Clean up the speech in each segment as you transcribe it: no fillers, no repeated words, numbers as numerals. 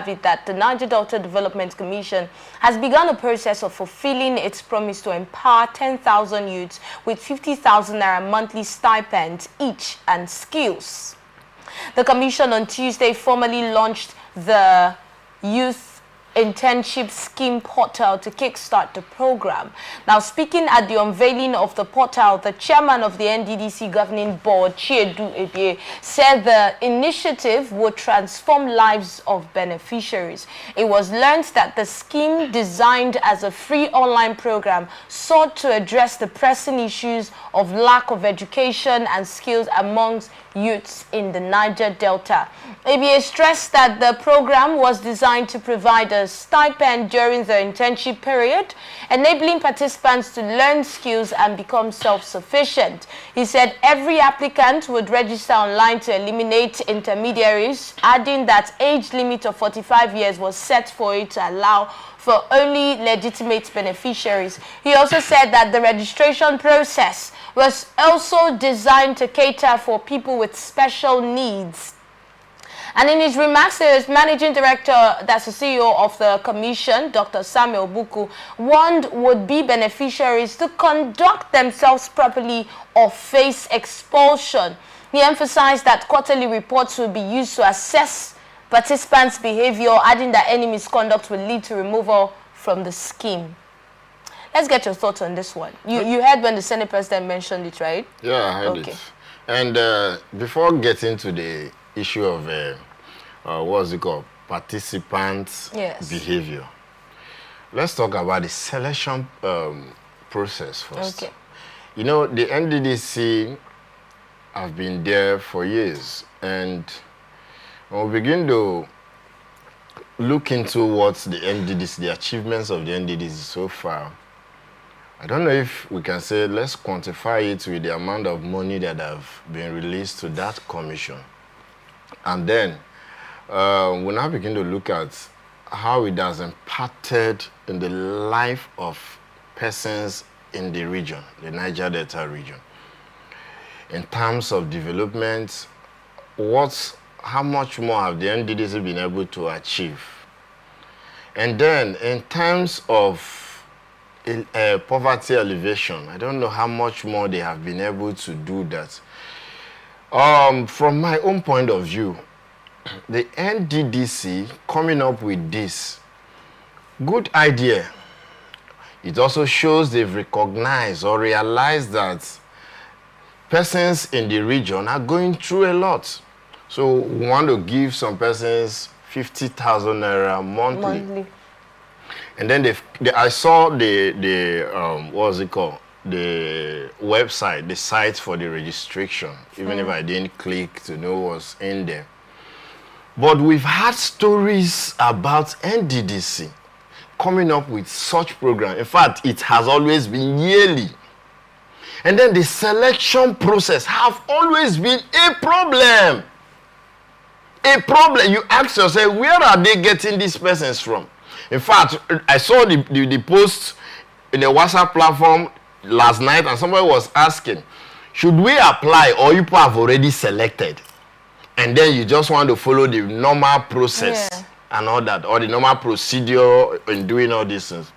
that the Niger Delta Development Commission has begun a process of fulfilling its promise to empower 10,000 youths with 50,000 naira monthly stipends each and skills. The commission on Tuesday formally launched the Youth Internship Scheme portal to kickstart the program. Now, speaking at the unveiling of the portal, the chairman of the NDDC governing board, Chiedu Ebie, said the initiative would transform lives of beneficiaries. It was learned that the scheme, designed as a free online program, sought to address the pressing issues of lack of education and skills amongst youths in the Niger Delta. ABA stressed that the program was designed to provide a stipend during the internship period, enabling participants to learn skills and become self-sufficient. He said every applicant would register online to eliminate intermediaries, adding that age limit of 45 years was set for it to allow for only legitimate beneficiaries. He also said that the registration process was also designed to cater for people with special needs. And in his remarks, the managing director, that's the CEO of the commission, Dr. Samuel Buku, warned would-be beneficiaries to conduct themselves properly or face expulsion. He emphasized that quarterly reports will be used to assess participants' behavior, adding that any misconduct will lead to removal from the scheme. Let's get your thoughts on this one. You heard when the Senate President mentioned it, right? Yeah, I heard it. And before getting to the issue of, what's it called, participants' behavior, let's talk about the selection process first. Okay. You know, the NDDC have been there for years, and when we begin to look into what the NDDC, the achievements of the NDDC so far, I don't know if we can say, let's quantify it with the amount of money that have been released to that commission. And then we now begin to look at how it has impacted in the life of persons in the region, the Niger Delta region. In terms of development, how much more have the NDDC been able to achieve? And then in terms of poverty elevation, I don't know how much more they have been able to do that. From my own point of view, the NDDC coming up with this, good idea. It also shows they've recognized or realized that persons in the region are going through a lot. So we want to give some persons 50,000 naira monthly. And then I saw what's it called? The website, the site for the registration, even if I didn't click to know what's in there. But we've had stories about NDDC coming up with such program. In fact, it has always been yearly. And then the selection process have always been a problem. A problem. You ask yourself, where are they getting these persons from? In fact, I saw the post in the WhatsApp platform last night, and somebody was asking, should we apply or you have already selected? And then you just want to follow the normal process and all that, or the normal procedure in doing all these things.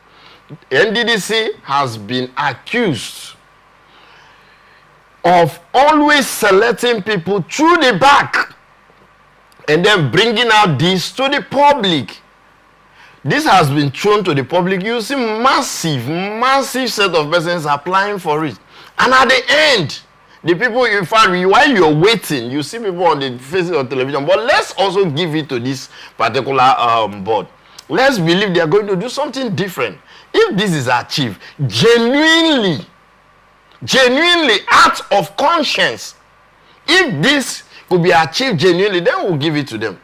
NDDC has been accused of always selecting people through the back and then bringing out this to the public. This has been thrown to the public. You see massive set of persons applying for it. And at the end, the people, in fact, while you're waiting, you see people on the faces of television. But let's also give it to this particular board. Let's believe they are going to do something different. If this is achieved, genuinely, out of conscience, if this could be achieved genuinely, then we'll give it to them.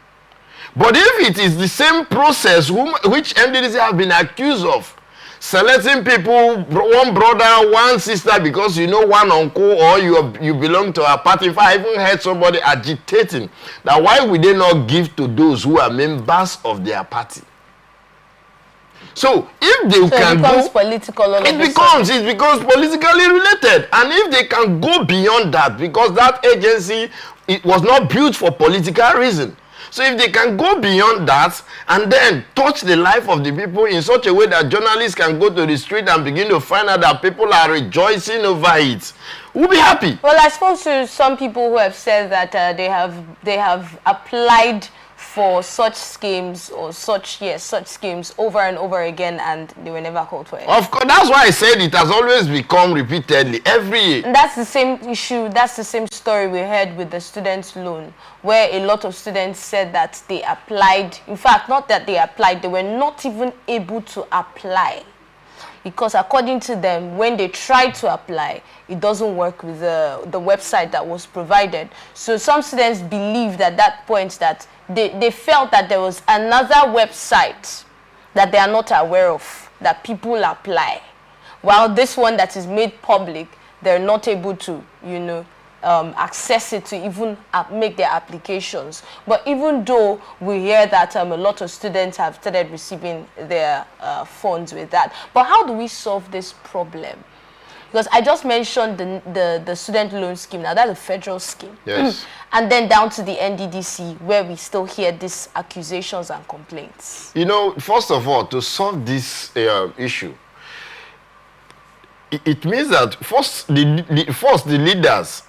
But if it is the same process which NDDC have been accused of, selecting people, one brother, one sister, because you know one uncle or you belong to a party. If I even heard somebody agitating that, why would they not give to those who are members of their party? So if they can go, political, it becomes politically related. And if they can go beyond that, because that agency, it was not built for political reason. So if they can go beyond that and then touch the life of the people in such a way that journalists can go to the street and begin to find out that people are rejoicing over it, we'll be happy. Well, I suppose to some people who have said that they have applied for such schemes or such schemes over and over again, and they were never called for it. Of course, that's why I said it has always become repeatedly every year. And that's the same issue. That's the same story we heard with the students' loan, where a lot of students said that they applied. In fact, not that they applied; they were not even able to apply. Because according to them, when they tried to apply, it doesn't work with the website that was provided. So some students believed at that point that they felt that there was another website that they are not aware of, that people apply. While this one that is made public, they're not able to, access it to even make their applications. But even though we hear that a lot of students have started receiving their funds with that, but how do we solve this problem? Because I just mentioned the student loan scheme. Now that's a federal scheme. Yes. And then down to the NDDC, where we still hear these accusations and complaints. First of all, to solve this issue, it means that first the leaders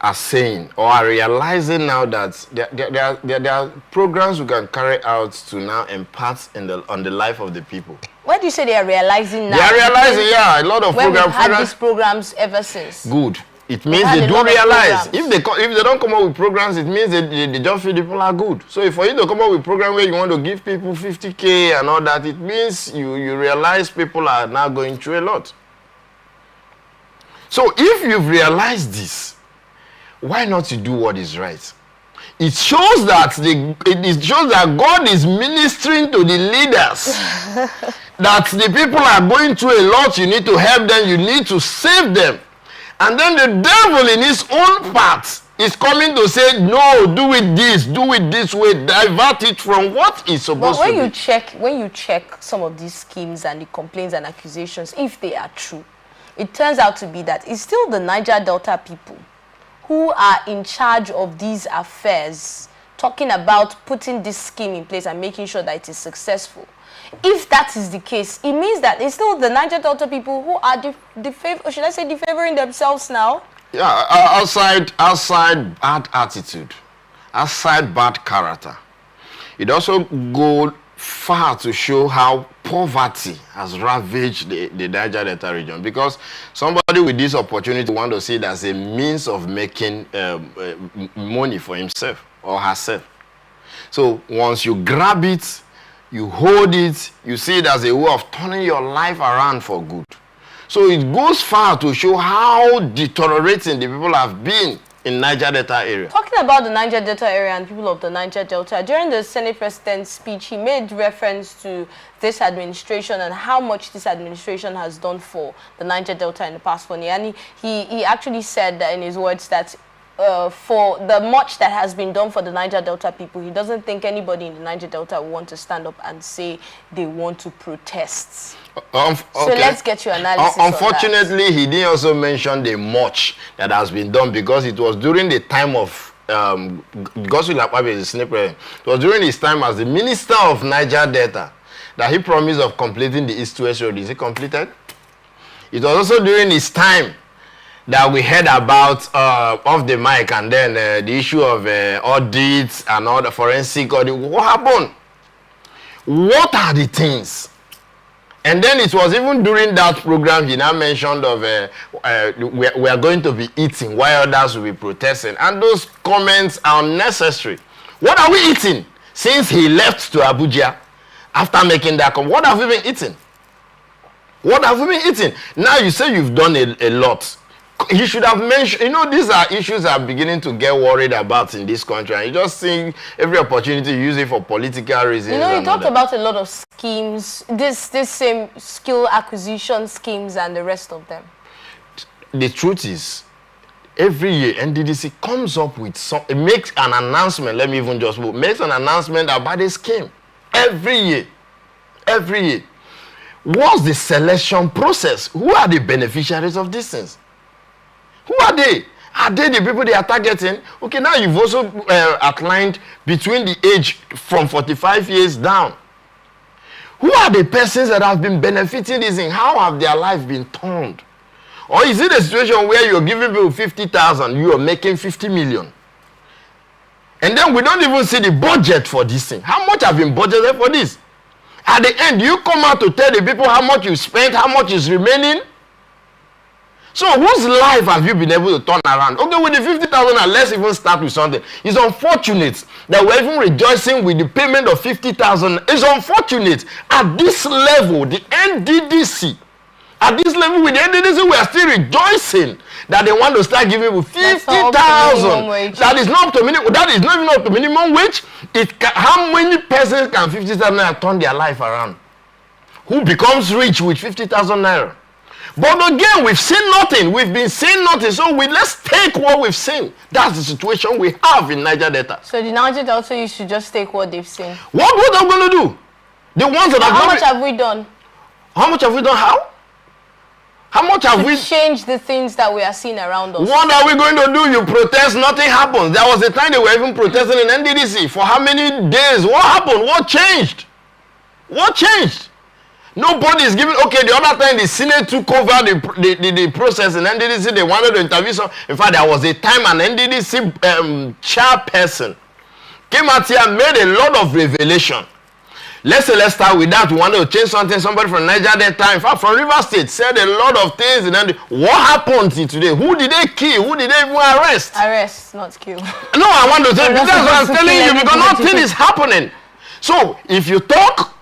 are saying or are realizing now that there are programs we can carry out to now impart on the life of the people. Why do you say they are realizing now? They are realizing, yeah, a lot of programs. We've had these programs ever since. Good. It means they do realize. If they don't come up with programs, it means they just feel the people are good. So if for you to come up with a program where you want to give people 50K and all that, it means you realize people are now going through a lot. So if you've realized this, why not to do what is right? It shows that God is ministering to the leaders. That the people are going through a lot. You need to help them. You need to save them. And then the devil in his own part is coming to say, no, do it this way, divert it from what is supposed to be. When you check some of these schemes and the complaints and accusations, if they are true, it turns out to be that it's still the Niger Delta people who are in charge of these affairs, talking about putting this scheme in place and making sure that it is successful. If that is the case, it means that it's still the Niger Delta people who are defavoring themselves now. Yeah, outside bad attitude, outside bad character. It also goes far to show how poverty has ravaged the Niger Delta region, because somebody with this opportunity want to see it as a means of making money for himself or herself. So once you grab it, you hold it, you see it as a way of turning your life around for good. So it goes far to show how deteriorating the people have been in Niger Delta area. Talking about the Niger Delta area and people of the Niger Delta, during the Senate President's speech, he made reference to this administration and how much this administration has done for the Niger Delta in the past 1 year. And he actually said that in his words that for the much that has been done for the Niger Delta people, he doesn't think anybody in the Niger Delta will want to stand up and say they want to protest. Okay. So let's get your analysis. Unfortunately, he didn't also mention the much that has been done, because it was during the time of Godswill Akpabio, the Senate President. It was during his time as the Minister of Niger Delta that he promised of completing the East-West Road. Is it completed? It was also during his time that we heard about off the mic, and then the issue of audits and all the forensic audit. What happened? What are the things? And then it was even during that program he now mentioned of we are going to be eating while others will be protesting. And those comments are unnecessary. What are we eating? Since he left to Abuja after making that comment, what have we been eating? What have we been eating? Now you say you've done a lot. He should have mentioned, these are issues that are beginning to get worried about in this country. And you just see every opportunity to use it for political reasons. You talked about a lot of schemes, this same skill acquisition schemes and the rest of them. The truth is, every year NDDC comes up with it makes an announcement, makes an announcement about a scheme. Every year. What's the selection process? Who are the beneficiaries of these things? Who are they? Are they the people they are targeting? Okay, now you've also outlined between the age from 45 years down. Who are the persons that have been benefiting this thing? How have their life been turned? Or is it a situation where you're giving people 50,000, you are making 50 million? And then we don't even see the budget for this thing. How much have been budgeted for this? At the end, you come out to tell the people how much you spent, how much is remaining. So whose life have you been able to turn around? Okay, with the 50,000, and let's even start with something. It's unfortunate that we're even rejoicing with the payment of 50,000. It's unfortunate. At this level, the NDDC, at this level with the NDDC, we are still rejoicing that they want to start giving people 50,000. That is not up to minimum. That is not even up to minimum wage. How many persons can 50,000 turn their life around? Who becomes rich with 50,000 naira? But again, we've seen nothing. We've been seeing nothing. So let's take what we've seen. That's the situation we have in Niger Delta. So the Niger Delta, you should just take what they've seen. What are we going to do? The ones that have How much have we done? How much have we done? How much have we changed the things that we are seeing around us? What are we going to do? You protest, nothing happens. There was a time they were even protesting in NDDC. For how many days? What happened? What changed? What changed? Nobody is giving. Okay, the other time the Senate took over the process in NDDC. They wanted to interview some. In fact, there was a time an NDDC chairperson came out here and made a lot of revelation. Let's start with that. We wanted to change something. Somebody from Niger Delta, in fact, from River State, said a lot of things. And then what happened today? Who did they kill? Who did they even arrest? Arrest, not kill. No, I want to say, because I'm telling you, because nothing is happening. So, if you talk,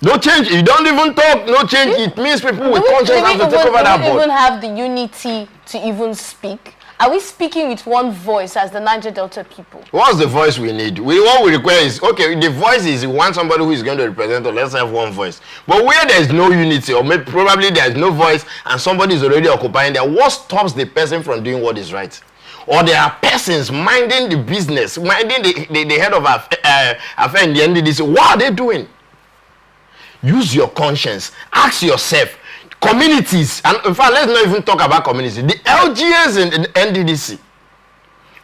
no change. If you don't even talk, no change. It means people with conscience have to take over that board. Do we even have the unity to even speak? Are we speaking with one voice as the Niger Delta people? What's the voice we need? What we require is, okay, the voice is we want somebody who is going to represent us. Let's have one voice. But where there is no unity, or maybe probably there is no voice, and somebody is already occupying there, what stops the person from doing what is right? Or there are persons minding the business, minding the head of affair in the NDDC. What are they doing? Use your conscience. Ask yourself. Communities, and in fact, let's not even talk about communities. The LGAs in the NDDC,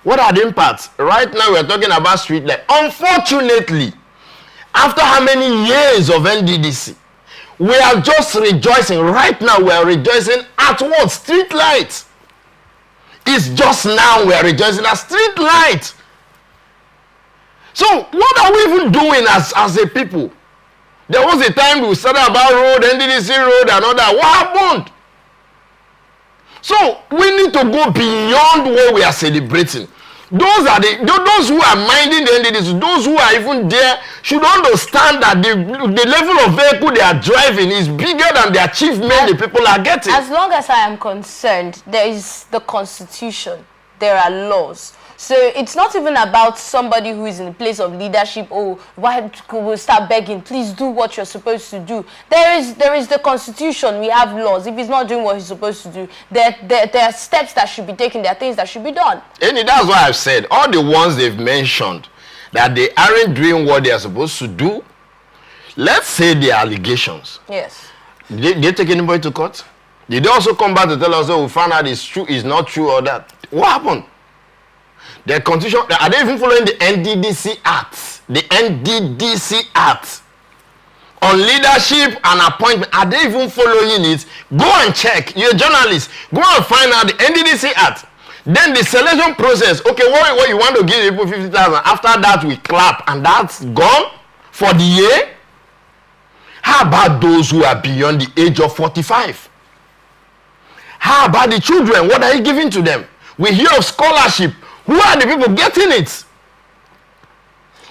what are the impacts? Right now, we're talking about street light. Unfortunately, after how many years of NDDC, we are just rejoicing. Right now, we are rejoicing at what? Street light. It's just now we are rejoicing at street light. So, what are we even doing as a people? There was a time we started about road, NDDC road and all that. What happened? So we need to go beyond what we are celebrating. Those who are minding the NDDC, those who are even there, should understand that the level of vehicle they are driving is bigger than the achievement the people are getting. As long as I am concerned, there is the Constitution. There are laws. So it's not even about somebody who is in a place of leadership. Oh, why we start begging? Please do what you're supposed to do. There is the Constitution. We have laws. If he's not doing what he's supposed to do, there are steps that should be taken. There are things that should be done. And that's why I've said all the ones they've mentioned that they aren't doing what they are supposed to do. Let's say the allegations. Yes. Did they take anybody to court? Did they also come back to tell us, oh, we found out it's true, it's not true, or that? What happened? The Constitution, are they even following the NDDC Act? The NDDC Act on leadership and appointment, are they even following it? Go and check. You're a journalist. Go and find out the NDDC Act. Then the selection process. Okay, what you want to give people 50,000. After that, we clap, and that's gone for the year. How about those who are beyond the age of 45? How about the children? What are you giving to them? We hear of scholarship. Who are the people getting it?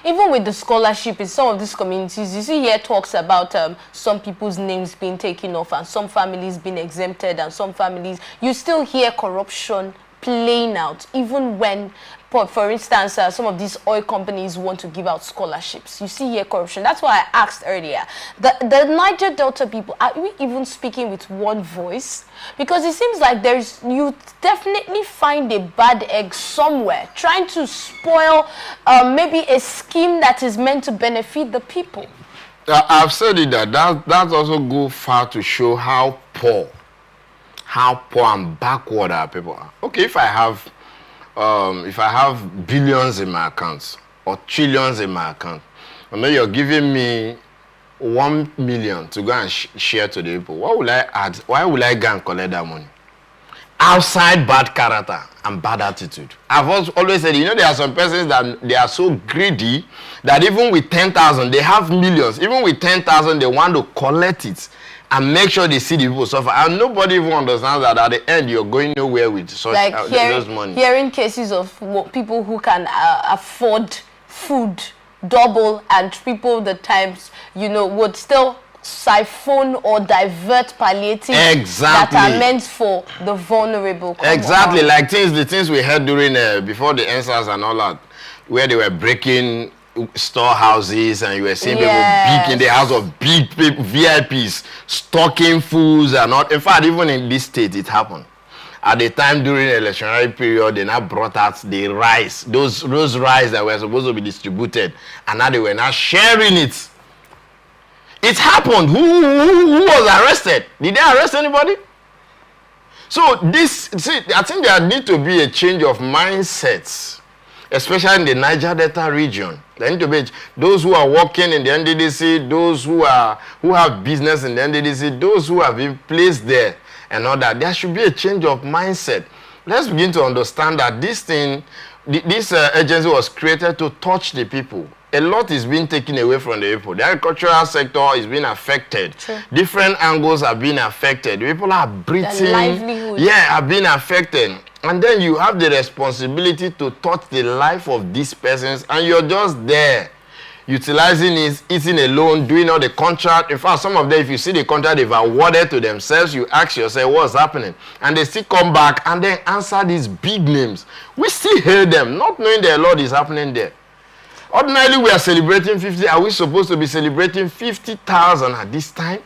Even with the scholarship in some of these communities, you see here talks about some people's names being taken off and some families being exempted and some families, you still hear corruption playing out, even when, for instance, some of these oil companies want to give out scholarships. You see here corruption. That's why I asked earlier, the Niger Delta people, are we even speaking with one voice? Because it seems like you definitely find a bad egg somewhere trying to spoil maybe a scheme that is meant to benefit the people. I've said it that also go far to show how poor and backward our people are. Okay, if I have if I have billions in my accounts or trillions in my account, and then you're giving me 1 million to go and share to the people, what will I add? Why will I go and collect that money? Outside bad character and bad attitude. I've always said, you know, there are some persons that they are so greedy that even with 10,000, they have millions. Even with 10,000, they want to collect it and make sure they see the people suffer. And nobody even understands that at the end, you're going nowhere with such those money. Hearing cases of people who can afford food double, and triple the times, you know, would still siphon or divert palliatives that are meant for the vulnerable. Exactly, like the things we had during before the NSAS and all that, where they were breaking storehouses and you were seeing people big in the house of big people, VIPs, stocking foods and all. In fact, even in this state, it happened. At the time during the electionary period, they now brought out the rice, those rice that were supposed to be distributed, and now they were now sharing it. It happened. Who was arrested? Did they arrest anybody? So I think there need to be a change of mindsets, especially in the Niger Delta region. There need to be those who are working in the NDDC, those who have business in the NDDC, those who have been placed there and all that. There should be a change of mindset. Let's begin to understand that this agency was created to touch the people. A lot is being taken away from the people. The agricultural sector is being affected. True. Different angles are being affected. People are breathing. Their livelihood. Yeah, are being affected. And then you have the responsibility to touch the life of these persons, and you're just there, utilizing it, eating alone, doing all the contract. In fact, some of them, if you see the contract they've awarded to themselves, you ask yourself, what's happening? And they still come back and then answer these big names. We still hear them, not knowing that a lot is happening there. Ordinarily, we are celebrating 50. Are we supposed to be celebrating 50,000 at this time?